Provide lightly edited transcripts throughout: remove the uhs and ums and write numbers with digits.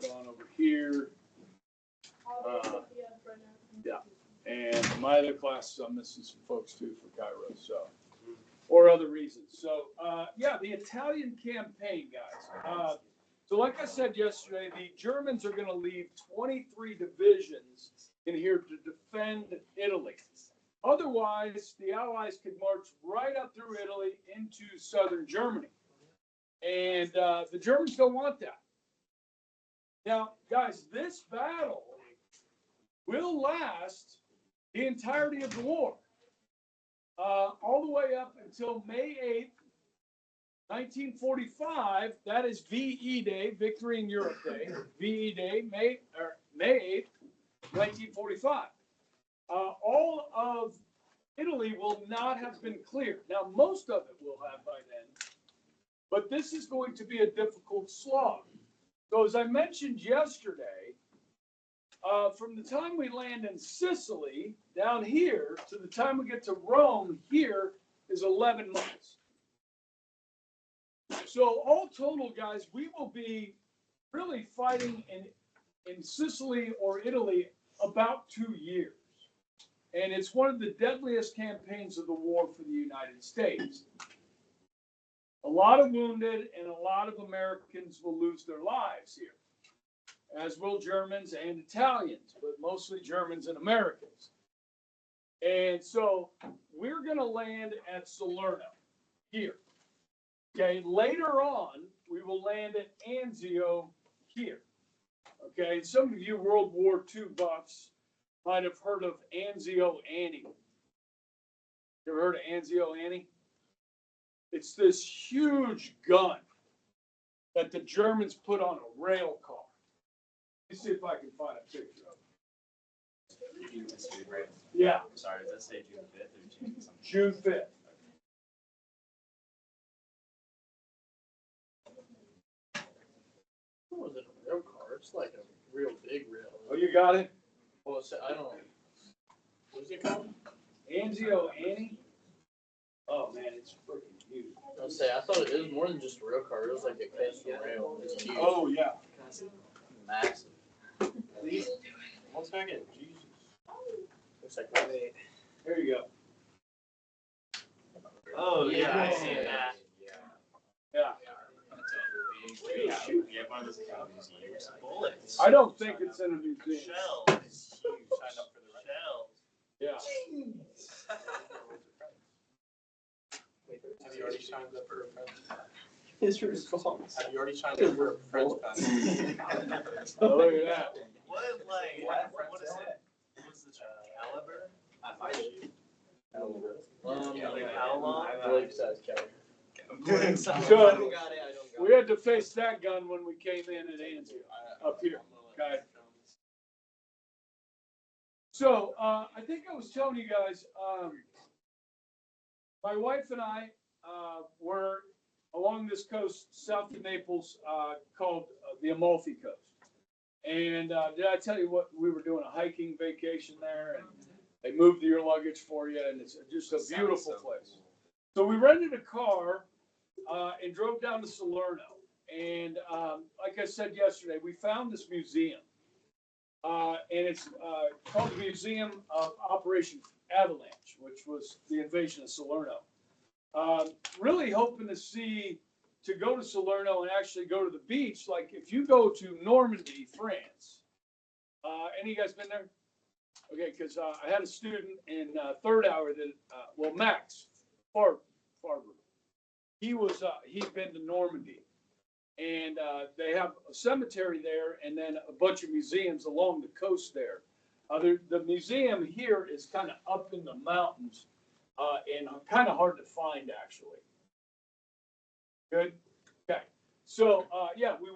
gone over here. Yeah. And my other classes, I'm missing some folks too for Cairo, so, or other reasons. So, yeah, the Italian campaign, guys. So like I said yesterday, the Germans are going to leave 23 divisions in here to defend Italy. Otherwise, the Allies could march right up through Italy into southern Germany. And the Germans don't want that. Now, guys, this battle will last the entirety of the war, all the way up until May 8th, 1945. That is VE Day, Victory in Europe Day. VE Day, May 8th, 1945. All of Italy will not have been cleared. Now, most of it will have by then, but this is going to be a difficult slog. So, as I mentioned yesterday, from the time we land in Sicily down here to the time we get to Rome here is 11 months. So all total, guys, we will be really fighting in Sicily or Italy about 2 years. And it's one of the deadliest campaigns of the war for the United States. A lot of wounded and a lot of Americans will lose their lives here, as will Germans and Italians, but mostly Germans and Americans. And so we're going to land at Salerno here. Okay, later on, we will land at Anzio here. Okay, some of you World War II buffs might have heard of Anzio Annie. You ever heard of Anzio Annie? It's this huge gun that the Germans put on a rail car. Let me see if I can find a picture of it. Yeah. Sorry, does that say June 5th or June something? June 5th. It wasn't a rail car. It's like a real big rail. Oh, you got it? Well, I don't know. What is it called? Anzio Annie? Oh, man, it's freaking huge. I thought it was more than just a rail car. It was like a custom rail. It's huge. Oh, yeah. Massive. Please. 1 second. Jesus. Looks like that. There you go. Oh, yeah, Yeah. I see that. Yeah. Yeah, one of those bullets. I don't think it's in a museum. Shell is huge. Sign up for the shell. Yeah. Have you already signed up for a French? His response. Have you already signed up for a French pass? Oh, look at that. What is it? What's the caliber? Like how long? Blake size caliber. So, we had to face that gun when we came in at Anzio, up here, okay? So, I think I was telling you guys, my wife and I were along this coast south of Naples called the Amalfi Coast. And did I tell you what, we were doing a hiking vacation there, and they moved your luggage for you, and it's just a beautiful place. So we rented a car and drove down to Salerno. And like I said yesterday, we found this museum. And it's called the Museum of Operation Avalanche, which was the invasion of Salerno. Really hoping to go to Salerno and actually go to the beach. Like if you go to Normandy, France, any of you guys been there? Okay, because I had a student in third hour that, Max Farber, he'd been to Normandy, and they have a cemetery there and then a bunch of museums along the coast there. The museum here is kind of up in the mountains and kind of hard to find, actually. Good? Okay. So, yeah, we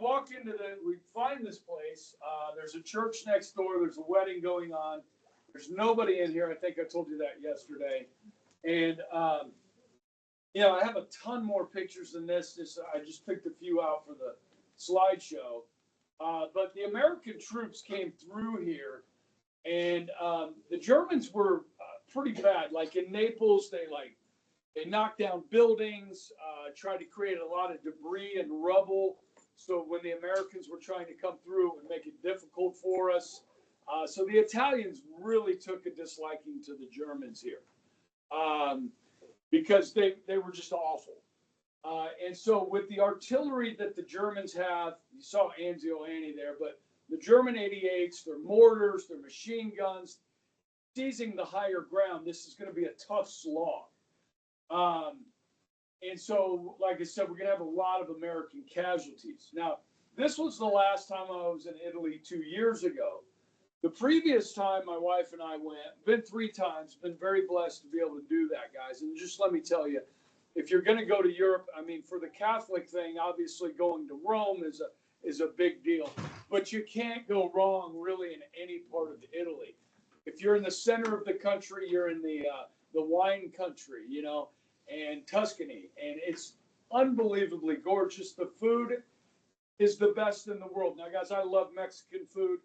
find this place. There's a church next door. There's a wedding going on. There's nobody in here. I think I told you that yesterday. And, I have a ton more pictures than this. I just picked a few out for the slideshow. But the American troops came through here, and the Germans were pretty bad. Like in Naples, they knocked down buildings, tried to create a lot of debris and rubble So when the Americans were trying to come through and make it difficult for us, so the Italians really took a disliking to the Germans here, because they were just awful. And so with the artillery that the Germans have, you saw Anzio Annie there, but the German 88s, their mortars, their machine guns, seizing the higher ground, this is going to be a tough slog. And so, like I said, we're going to have a lot of American casualties. Now, this was the last time I was in Italy 2 years ago. The previous time my wife and I went, been 3 times, been very blessed to be able to do that, guys. And just let me tell you, if you're going to go to Europe, I mean, for the Catholic thing, obviously going to Rome is a big deal. But you can't go wrong really in any part of Italy. If you're in the center of the country, you're in the wine country, you know, and Tuscany, and it's unbelievably gorgeous. The food is the best in the world. Now, guys, I love Mexican food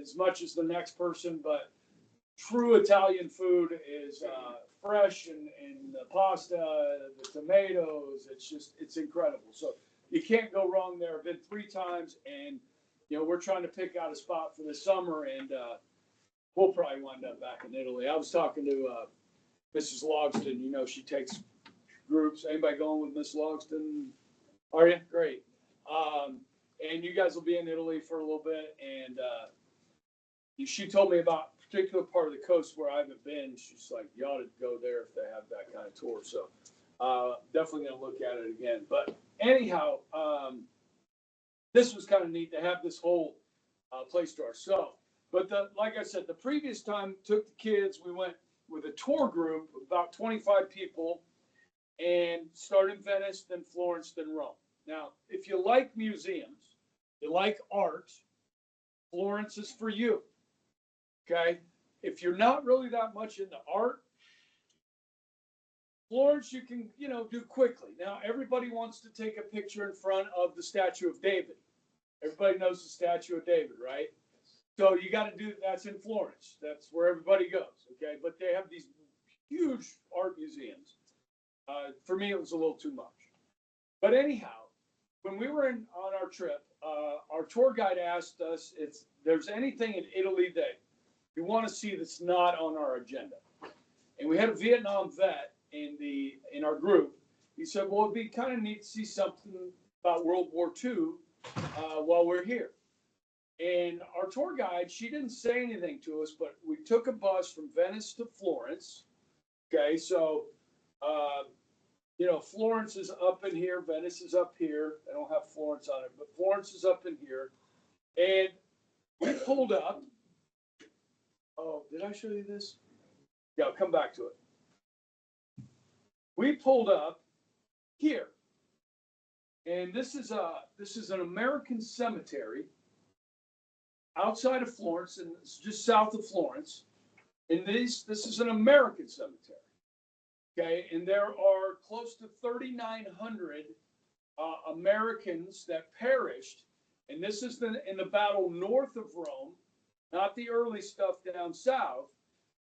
as much as the next person, but true Italian food is fresh, and the pasta, the tomatoes, it's incredible. So you can't go wrong there. I've been 3 times, and, you know, we're trying to pick out a spot for the summer, and we'll probably wind up back in Italy. I was talking to Mrs. Logston. You know, she takes groups. Anybody going with Miss Logston? Are you? Great. And you guys will be in Italy for a little bit. And she told me about a particular part of the coast where I haven't been. She's like, you ought to go there if they have that kind of tour. So definitely going to look at it again. But anyhow, this was kind of neat to have this whole place to ourselves. But like I said, the previous time took the kids, we went with a tour group, about 25 people, and started in Venice, then Florence, then Rome. Now, if you like museums, you like art, Florence is for you, okay? If you're not really that much into art, Florence you can, you know, do quickly. Now, everybody wants to take a picture in front of the Statue of David. Everybody knows the Statue of David, right? So you got to do, that's in Florence. That's where everybody goes, okay? But they have these huge art museums. For me, it was a little too much. But anyhow, when we were on our trip, our tour guide asked us if there's anything in Italy that you want to see that's not on our agenda. And we had a Vietnam vet in our group. He said, well, it'd be kind of neat to see something about World War II while we're here. And our tour guide, she didn't say anything to us, but we took a bus from Venice to Florence. Okay, so, you know, Florence is up in here, Venice is up here. I don't have Florence on it, but Florence is up in here. And we pulled up. Oh, did I show you this? Yeah, I'll come back to it. We pulled up here. And this is an American cemetery outside of Florence, and it's just south of Florence. And this is an American cemetery. Okay, and there are close to 3,900 Americans that perished, and this is in the battle north of Rome, not the early stuff down south,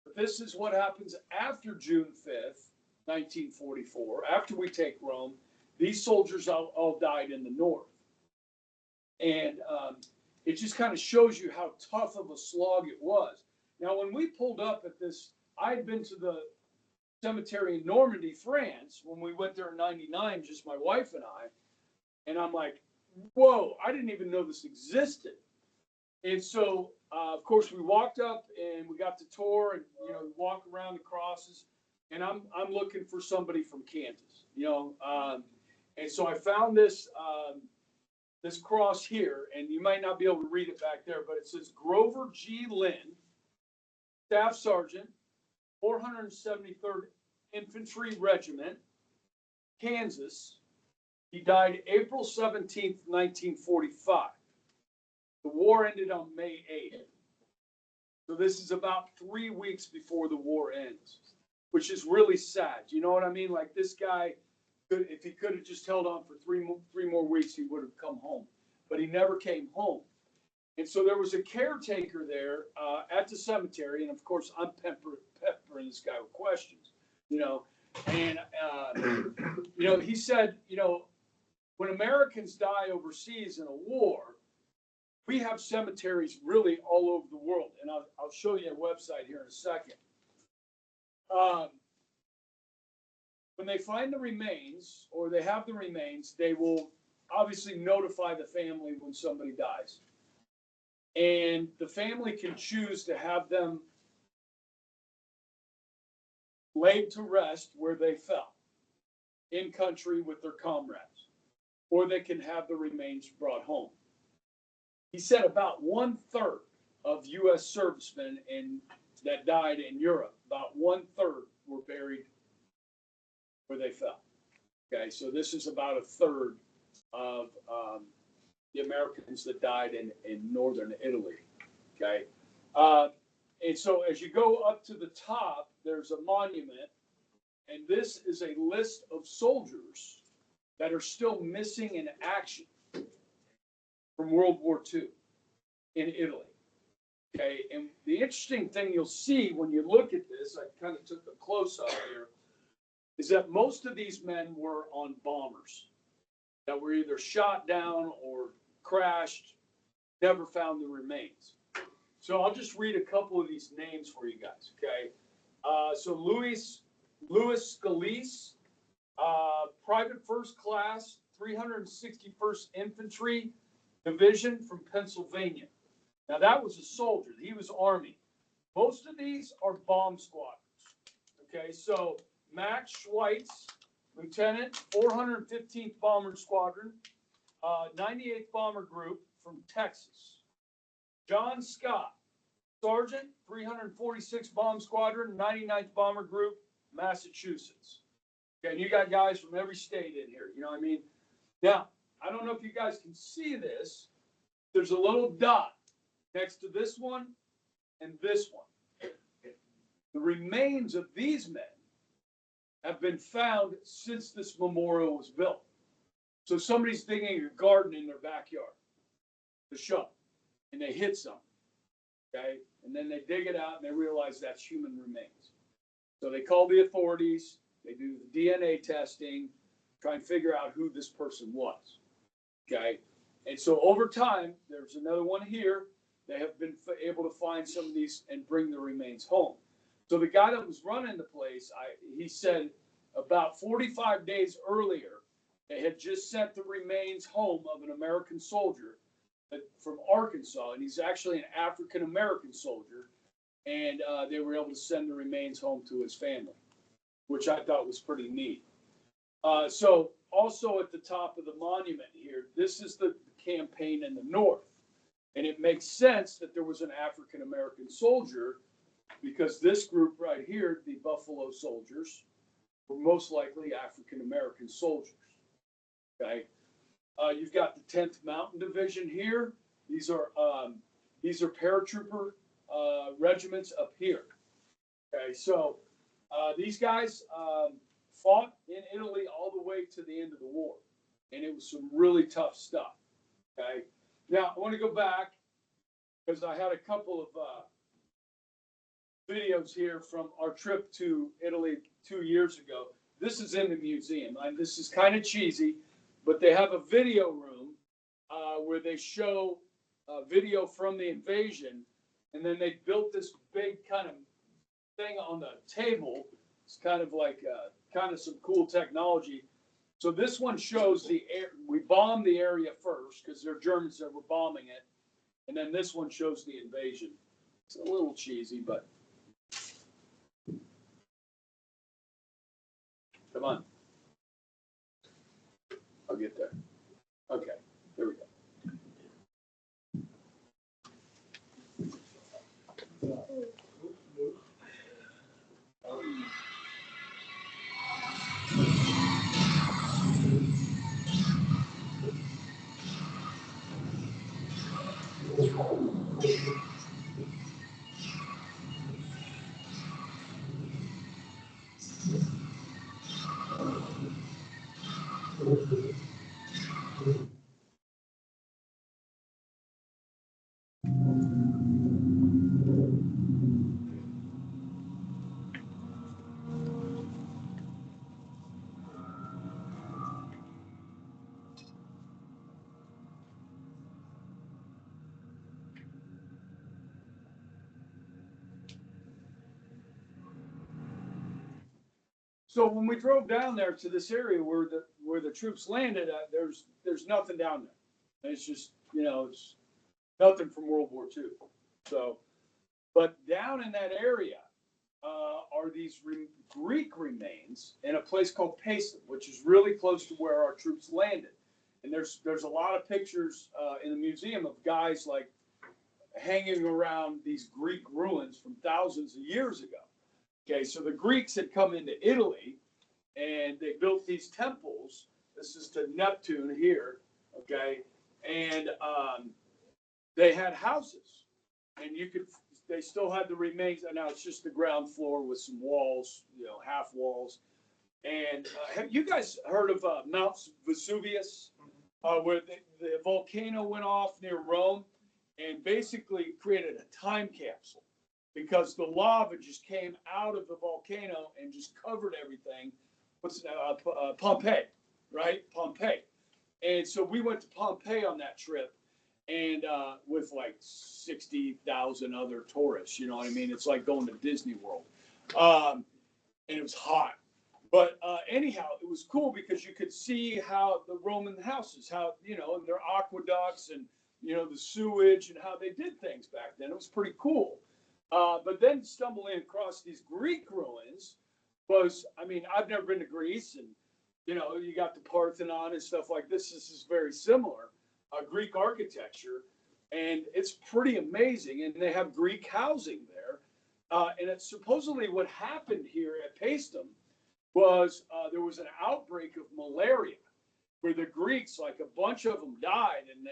but this is what happens after June 5th, 1944, after we take Rome. These soldiers all died in the north. And it just kind of shows you how tough of a slog it was. Now, when we pulled up at this, I had been to the cemetery in Normandy, France, when we went there in '99, just my wife and I'm like, whoa, I didn't even know this existed. And so, of course, we walked up and we got the tour, and, you know, walk around the crosses, and I'm looking for somebody from Kansas, you know, and so I found this this cross here, and you might not be able to read it back there, but it says Grover G. Lynn, Staff Sergeant, 473rd Infantry Regiment, Kansas. He died April 17th, 1945. The war ended on May 8th. So this is about 3 weeks before the war ends, which is really sad. You know what I mean? Like, this guy, if he could have just held on for three more weeks, he would have come home. But he never came home. And so there was a caretaker there at the cemetery, and of course I'm peppering this guy with questions, you know. And you know, he said, you know, when Americans die overseas in a war, we have cemeteries really all over the world. And I'll show you a website here in a second. When they find the remains, or they have the remains, they will obviously notify the family when somebody dies. And the family can choose to have them laid to rest where they fell, in country with their comrades, or they can have the remains brought home. He said about 1/3 of U.S. servicemen that died in Europe, about 1/3 were buried where they fell. Okay, so this is about 1/3 of the Americans that died in northern Italy. Okay, and so as you go up to the top, there's a monument, and this is a list of soldiers that are still missing in action from World War II in Italy. Okay, and the interesting thing you'll see when you look at this, I kind of took a close-up here, is that most of these men were on bombers that were either shot down or crashed, never found the remains. So I'll just read a couple of these names for you guys, okay? So Louis Scalise, Private First Class, 361st Infantry Division from Pennsylvania. Now that was a soldier, he was Army. Most of these are bomb squadrons, okay? So Max Schweitz, Lieutenant, 415th Bomber Squadron, 98th Bomber Group from Texas. John Scott, Sergeant, 346th Bomb Squadron, 99th Bomber Group, Massachusetts. Okay, and you got guys from every state in here, you know what I mean? Now, I don't know if you guys can see this. There's a little dot next to this one and this one. The remains of these men have been found since this memorial was built. So somebody's digging a garden in their backyard, the shovel, and they hit something, okay? And then they dig it out and they realize that's human remains. So they call the authorities, they do the DNA testing, try and figure out who this person was, okay? And so over time, there's another one here. They have been able to find some of these and bring the remains home. So the guy that was running the place, he said about 45 days earlier, they had just sent the remains home of an American soldier from Arkansas, and he's actually an African-American soldier, and they were able to send the remains home to his family, which I thought was pretty neat. So also at the top of the monument here, this is the campaign in the north, and it makes sense that there was an African-American soldier because this group right here, the Buffalo Soldiers, were most likely African-American soldiers. Okay, you've got the 10th Mountain Division here. These are paratrooper regiments up here. Okay, so these guys fought in Italy all the way to the end of the war, and it was some really tough stuff. Okay, now I want to go back because I had a couple of videos here from our trip to Italy 2 years ago. This is in the museum. This is kind of cheesy, but they have a video room where they show video from the invasion, and then they built this big kind of thing on the table. It's kind of like kind of some cool technology. So this one shows the air. We bombed the area first because they're Germans that were bombing it, and then this one shows the invasion. It's a little cheesy, but come on. I'll get there. Okay, there we go. So when we drove down there to this area where the troops landed, there's nothing down there. It's just, it's nothing from World War II. So, but down in that area are these Greek remains in a place called Paestum, which is really close to where our troops landed. And there's a lot of pictures in the museum of guys like hanging around these Greek ruins from thousands of years ago. Okay, so the Greeks had come into Italy and they built these temples. This is to Neptune here, okay, and they had houses, and they still had the remains. Now it's just the ground floor with some walls, half walls. And have you guys heard of Mount Vesuvius, where the volcano went off near Rome and basically created a time capsule? Because the lava just came out of the volcano and just covered everything. Pompeii, right? Pompeii. And so we went to Pompeii on that trip, and with like 60,000 other tourists, you know what I mean? It's like going to Disney World. And it was hot. But anyhow, it was cool because you could see how the Roman houses, and their aqueducts and, the sewage and how they did things back then. It was pretty cool. But then stumbling across these Greek ruins I've never been to Greece, and, you got the Parthenon and stuff like this. This is very similar, Greek architecture, and it's pretty amazing. And they have Greek housing there. And it's supposedly what happened here at Paestum was there was an outbreak of malaria where the Greeks, like a bunch of them died, and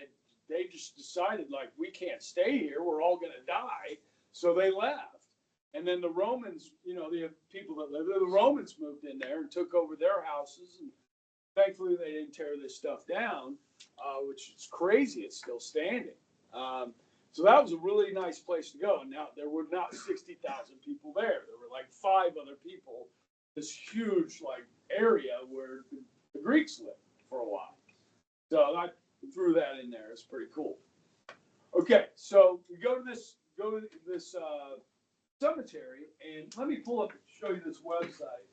they just decided, like, we can't stay here. We're all going to die. So they left. And then the Romans, the people that lived there, the Romans moved in there and took over their houses. And thankfully, they didn't tear this stuff down, which is crazy. It's still standing. So that was a really nice place to go. And now there were not 60,000 people there. There were like 5 other people, this huge area where the Greeks lived for a while. So I threw that in there. It's pretty cool. Okay, so we go to this cemetery, and let me pull up and show you this website.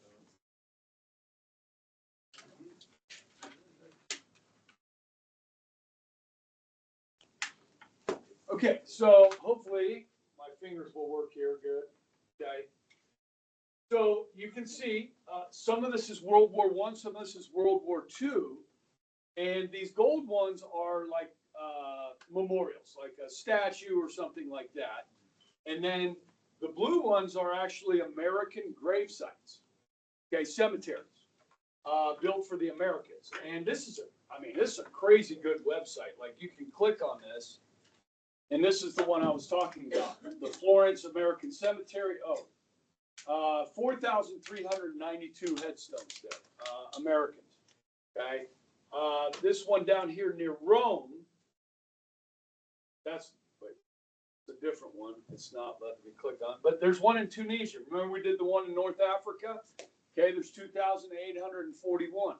Okay, so hopefully my fingers will work here good. Okay, so you can see some of this is World War I, some of this is World War II, and these gold ones are like memorials, like a statue or something like that. And then the blue ones are actually American grave sites, okay, cemeteries built for the Americans. And this is a crazy good website. Like, you can click on this, and this is the one I was talking about, the Florence American Cemetery. 4,392 headstones there, Americans. Okay, this one down here near Rome. That's a different one. It's not letting me click on. But there's one in Tunisia. Remember we did the one in North Africa? Okay, there's 2,841.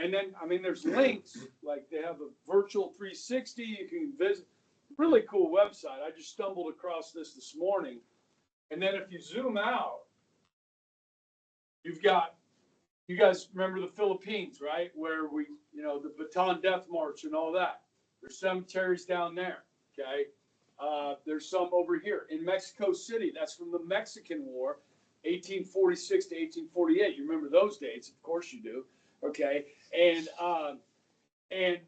And then, there's links. Like, they have a virtual 360. You can visit. Really cool website. I just stumbled across this morning. And then if you zoom out, you've got, you guys remember the Philippines, right? Where the Bataan Death March and all that. There's cemeteries down there. Okay. There's some over here in Mexico City. That's from the Mexican War, 1846 to 1848. You remember those dates? Of course you do. Okay. And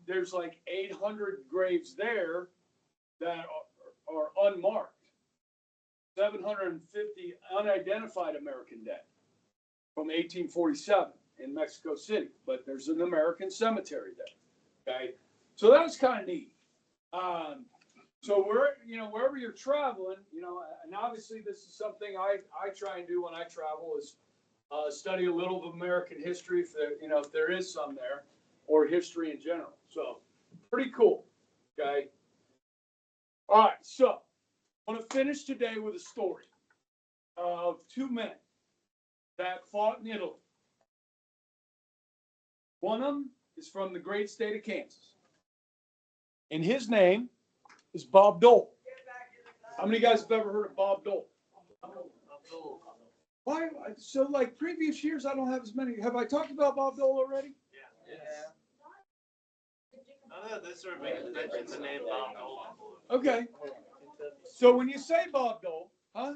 there's like 800 graves there that are unmarked. 750 unidentified American dead from 1847 in Mexico City. But there's an American cemetery there. Okay. So that's kind of neat. So wherever you're traveling, and obviously this is something I try and do when I travel is study a little of American history, if there is some there, or history in general. So pretty cool. Okay. All right. So I want to finish today with a story of 2 men that fought in Italy. One of them is from the great state of Kansas, and his name is Bob Dole. How many of you guys have ever heard of Bob Dole? Why? So like previous years, I don't have as many. Have I talked about Bob Dole already? Yeah. I know this sort of mentions the name Bob Dole. Okay. So when you say Bob Dole, huh?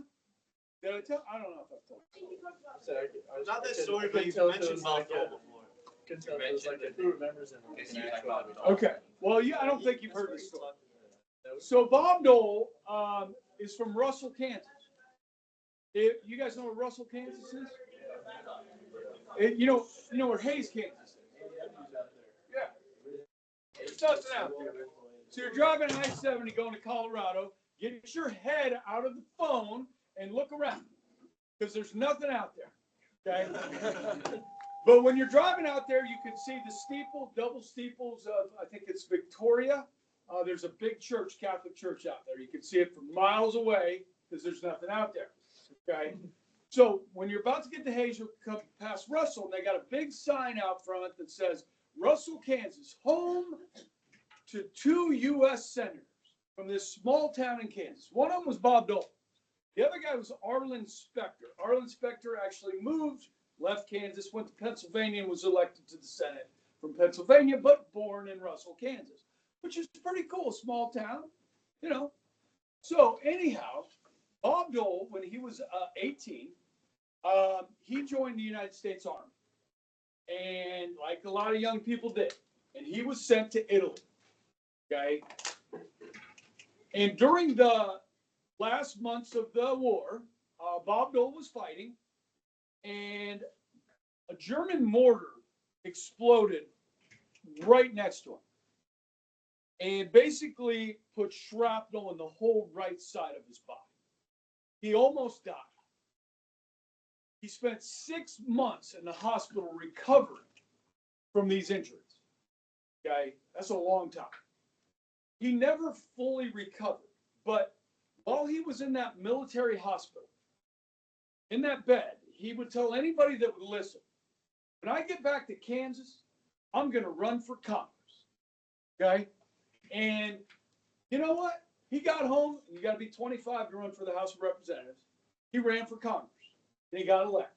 Did I tell? I don't know if I've told you. Not this story, but you mentioned Bob Dole before. Could tell if it was like a who remembers him. Okay. Well, yeah, I don't think you've heard this story. So Bob Dole is from Russell, Kansas. You guys know where Russell, Kansas is? You know where Hayes, Kansas is? Yeah. There's nothing out there. So you're driving I-70 going to Colorado. Get your head out of the phone and look around because there's nothing out there. Okay. But when you're driving out there, you can see the steeple, double steeples of, I think it's Victoria. There's a big church, Catholic church out there. You can see it from miles away because there's nothing out there. Okay. So when you're about to get to Hayes, you'll come past Russell, and they got a big sign out front that says, Russell, Kansas, home to 2 U.S. senators from this small town in Kansas. One of them was Bob Dole. The other guy was Arlen Specter. Arlen Specter actually moved, left Kansas, went to Pennsylvania, and was elected to the Senate from Pennsylvania, but born in Russell, Kansas, which is pretty cool, small town, you know. So anyhow, Bob Dole, when he was 18, he joined the United States Army, and like a lot of young people did, and he was sent to Italy, okay? And during the last months of the war, Bob Dole was fighting, and a German mortar exploded right next to him and basically put shrapnel in the whole right side of his body. He almost died. He spent 6 months in the hospital recovering from these injuries. Okay, that's a long time. He never fully recovered, but while he was in that military hospital, in that bed, he would tell anybody that would listen, when I get back to Kansas, I'm going to run for Congress. Okay? And you know what? He got home, and you got to be 25 to run for the House of Representatives. He ran for Congress, and he got elected.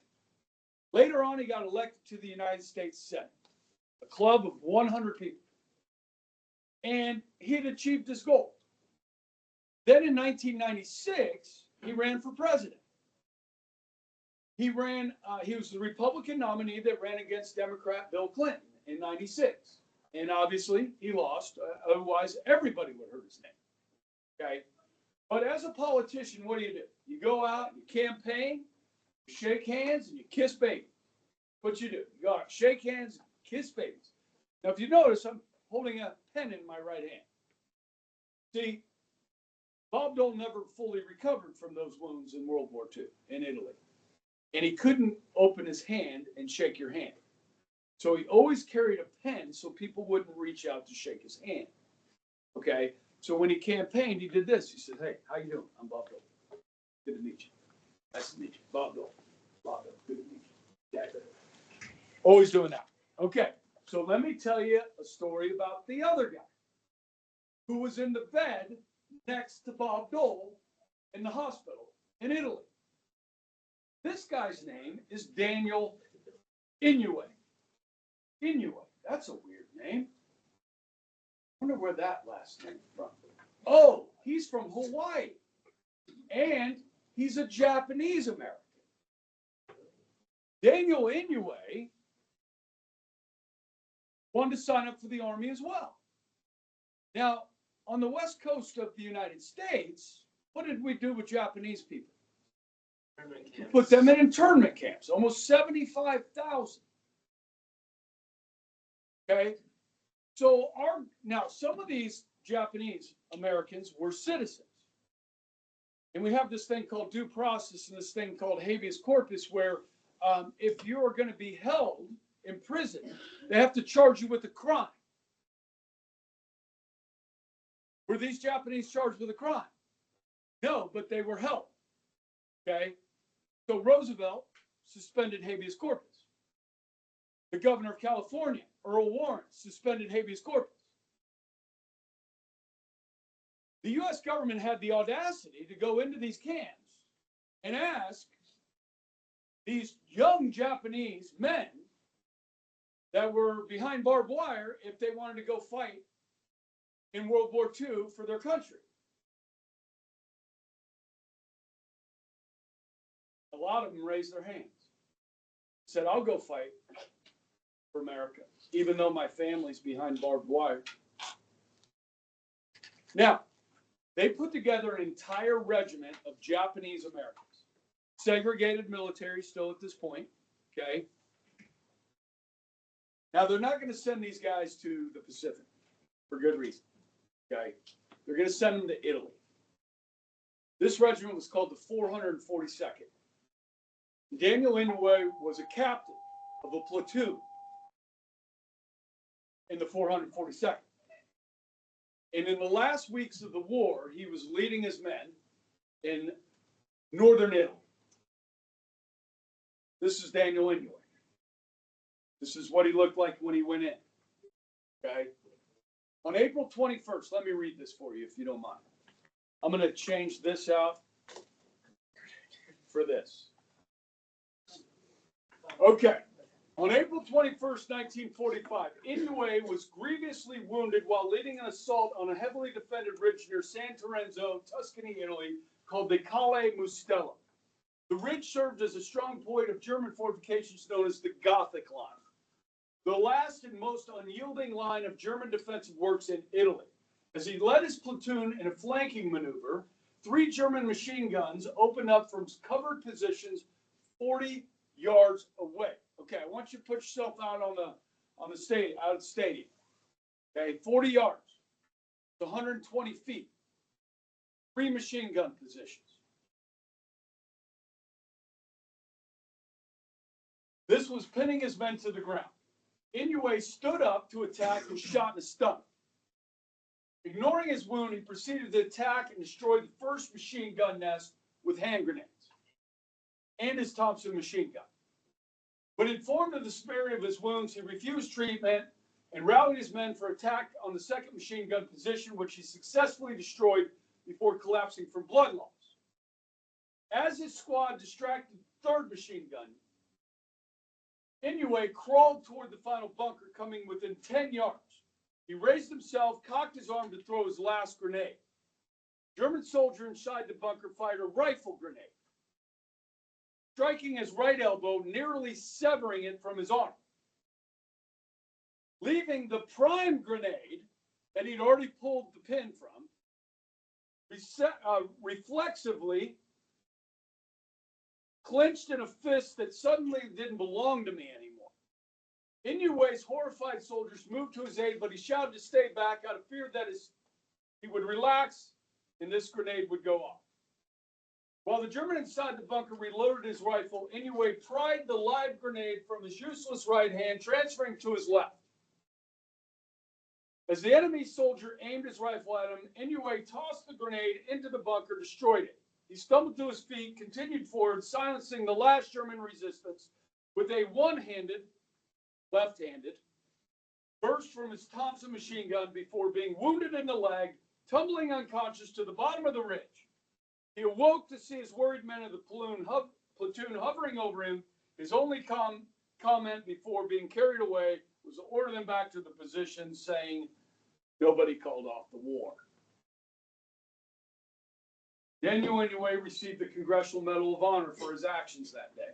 Later on, he got elected to the United States Senate, a club of 100 people. And he had achieved his goal. Then in 1996, he ran for president. He was the Republican nominee that ran against Democrat Bill Clinton in 96. And obviously, he lost. Otherwise, everybody would have heard his name. Okay? But as a politician, what do? You go out, you campaign, you shake hands, and you kiss babies. What you do? You go out, shake hands, kiss babies. Now, if you notice, I'm holding a pen in my right hand. See, Bob Dole never fully recovered from those wounds in World War II in Italy. And he couldn't open his hand and shake your hand. So he always carried a pen so people wouldn't reach out to shake his hand. Okay? So when he campaigned, he did this. He said, hey, how you doing? I'm Bob Dole. Good to meet you. Nice to meet you. Bob Dole. Bob Dole. Good to meet you. Yeah. Always doing that. Okay. So let me tell you a story about the other guy who was in the bed next to Bob Dole in the hospital in Italy. This guy's name is Daniel Inouye. Inouye. That's a weird name. I wonder where that last name is from. Oh, he's from Hawaii. And he's a Japanese American. Daniel Inouye wanted to sign up for the Army as well. Now, on the west coast of the United States, what did we do with Japanese people? We put them in internment camps, almost 75,000. Okay? So now some of these Japanese Americans were citizens. And we have this thing called due process and this thing called habeas corpus where if you're going to be held in prison, they have to charge you with a crime. Were these Japanese charged with a crime? No, but they were held. Okay? So Roosevelt suspended habeas corpus. The governor of California, Earl Warren, suspended habeas corpus. The U.S. government had the audacity to go into these camps and ask these young Japanese men that were behind barbed wire if they wanted to go fight in World War II for their country. A lot of them raised their hands, said, I'll go fight for America, even though my family's behind barbed wire. Now, they put together an entire regiment of Japanese Americans, segregated military still at this point, okay? Now, they're not going to send these guys to the Pacific for good reason, okay? They're going to send them to Italy. This regiment was called the 442nd. Daniel Inouye was a captain of a platoon in the 442nd. And in the last weeks of the war, he was leading his men in northern Italy. This is Daniel Inouye. This is what he looked like when he went in. Okay? On April 21st, let me read this for you if you don't mind. I'm going to change this out for this. Okay. On April 21st, 1945, Inouye was grievously wounded while leading an assault on a heavily defended ridge near San Terenzo, Tuscany, Italy, called the Calle Mustela. The ridge served as a strong point of German fortifications known as the Gothic Line, the last and most unyielding line of German defensive works in Italy. As he led his platoon in a flanking maneuver, 3 German machine guns opened up from covered positions 40 yards away. Okay, I want you to put yourself out on the stadium, out of the stadium. Okay, 40 yards, 120 feet. 3 machine gun positions. This was pinning his men to the ground. Inouye stood up to attack and was shot in the stomach. Ignoring his wound, he proceeded to attack and destroy the first machine gun nest with hand grenades and his Thompson machine gun. But informed of the severity of his wounds, he refused treatment and rallied his men for attack on the second machine gun position, which he successfully destroyed before collapsing from blood loss. As his squad distracted the third machine gun, Inouye crawled toward the final bunker, coming within 10 yards. He raised himself, cocked his arm to throw his last grenade. German soldier inside the bunker fired a rifle grenade, striking his right elbow, nearly severing it from his arm, leaving the prime grenade that he'd already pulled the pin from, reflexively clenched in a fist that suddenly didn't belong to me anymore. Inouye's horrified soldiers moved to his aid, but he shouted to stay back out of fear that he would relax and this grenade would go off. While the German inside the bunker reloaded his rifle, Inouye pried the live grenade from his useless right hand, transferring to his left. As the enemy soldier aimed his rifle at him, Inouye tossed the grenade into the bunker, destroyed it. He stumbled to his feet, continued forward, silencing the last German resistance with a left-handed, burst from his Thompson machine gun before being wounded in the leg, tumbling unconscious to the bottom of the ridge. He awoke to see his worried men of the platoon hovering over him. His only comment before being carried away was to order them back to the position, saying, "Nobody called off the war." Daniel Inouye received the Congressional Medal of Honor for his actions that day.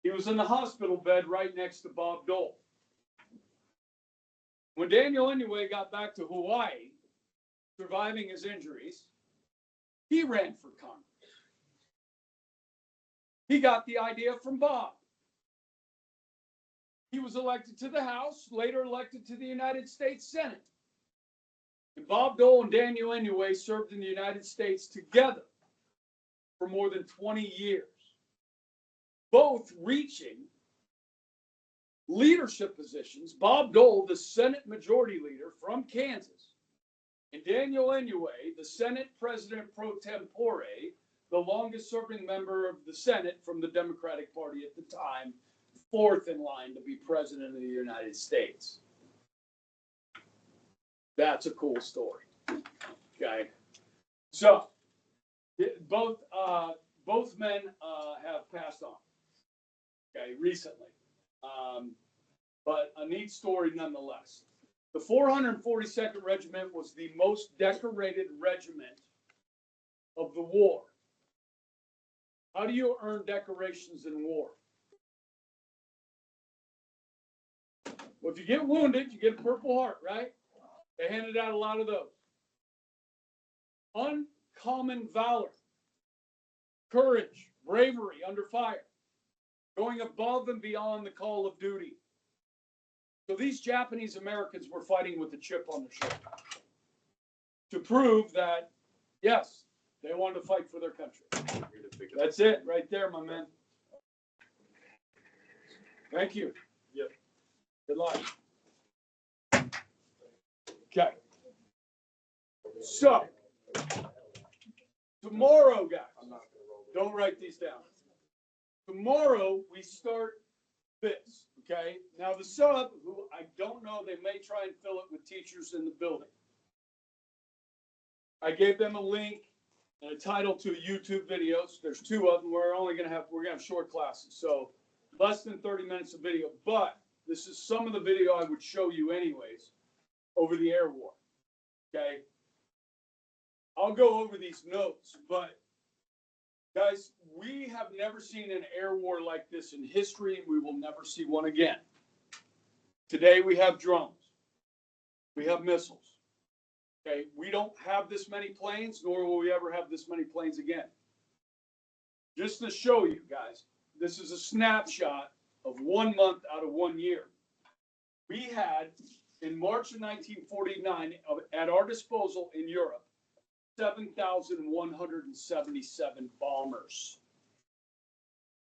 He was in the hospital bed right next to Bob Dole. When Daniel Inouye got back to Hawaii, surviving his injuries, he ran for Congress. He got the idea from Bob. He was elected to the House, later elected to the United States Senate. And Bob Dole and Daniel Inouye served in the United States together for more than 20 years, both reaching leadership positions. Bob Dole, the Senate Majority Leader from Kansas, and Daniel Inouye, the Senate President pro tempore, the longest serving member of the Senate from the Democratic Party at the time, 4th in line to be President of the United States. That's a cool story. Okay. So, both both men have passed on, okay, recently. But a neat story nonetheless. The 442nd Regiment was the most decorated regiment of the war. How do you earn decorations in war? Well, if you get wounded, you get a Purple Heart, right? They handed out a lot of those. Uncommon valor, courage, bravery under fire, going above and beyond the call of duty. So these Japanese Americans were fighting with a chip on their shoulder to prove that, yes, they wanted to fight for their country. That's it right there, my man. Thank you. Yep. Good luck. Okay. So, tomorrow, guys, don't write these down. Tomorrow, we start this, okay? Now, the sub, who I don't know, they may try and fill it with teachers in the building. I gave them a link and a title to YouTube videos. There's 2 of them. We're gonna have short classes, so less than 30 minutes of video. But this is some of the video I would show you anyways over the air war. Okay. I'll go over these notes, but guys, we have never seen an air war like this in history, and we will never see one again. Today we have drones. We have missiles. Okay, we don't have this many planes, nor will we ever have this many planes again. Just to show you guys, this is a snapshot of 1 month out of 1 year. We had, in March of 1949, at our disposal in Europe, 7,177 bombers.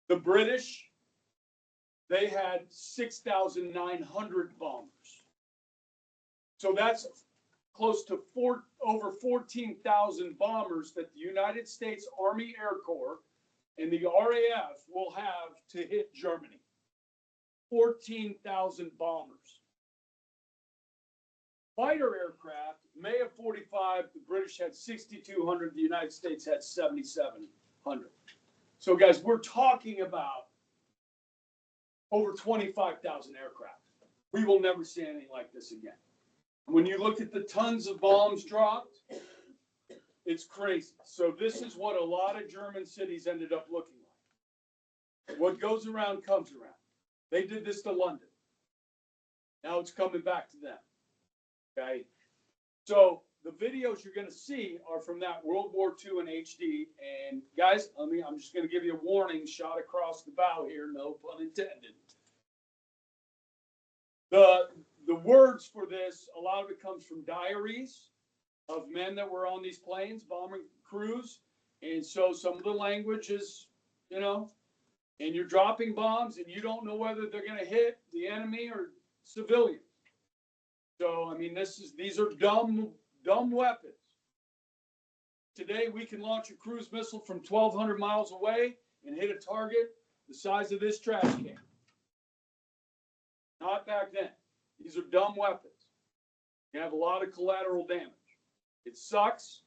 The British, they had 6,900 bombers. So that's close to over 14,000 bombers that the United States Army Air Corps and the RAF will have to hit Germany. 14,000 bombers. Fighter aircraft, May of 45, the British had 6,200, the United States had 7,700. So guys, we're talking about over 25,000 aircraft. We will never see anything like this again. When you look at the tons of bombs dropped, it's crazy. So this is what a lot of German cities ended up looking like. What goes around comes around. They did this to London. Now it's coming back to them. Okay? So the videos you're going to see are from that World War II in HD. And guys, I'm just going to give you a warning shot across the bow here, no pun intended. The words for this, a lot of it comes from diaries of men that were on these planes, bombing crews. And so some of the language is, and you're dropping bombs and you don't know whether they're going to hit the enemy or civilians. So, these are dumb weapons. Today, we can launch a cruise missile from 1,200 miles away and hit a target the size of this trash can. Not back then. These are dumb weapons. You have a lot of collateral damage. It sucks.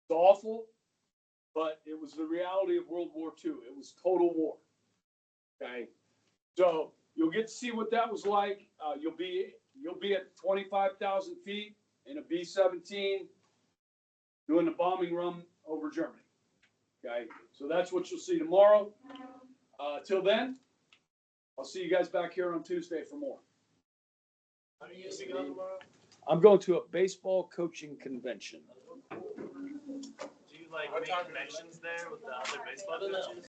It's awful. But it was the reality of World War II. It was total war. Okay? So, you'll get to see what that was like. You'll be at 25,000 feet in a B-17 doing a bombing run over Germany. Okay, so that's what you'll see tomorrow. Till then, I'll see you guys back here on Tuesday for more. How are you going to be gone tomorrow? I'm going to a baseball coaching convention. Do you make connections there with the other baseball coaches?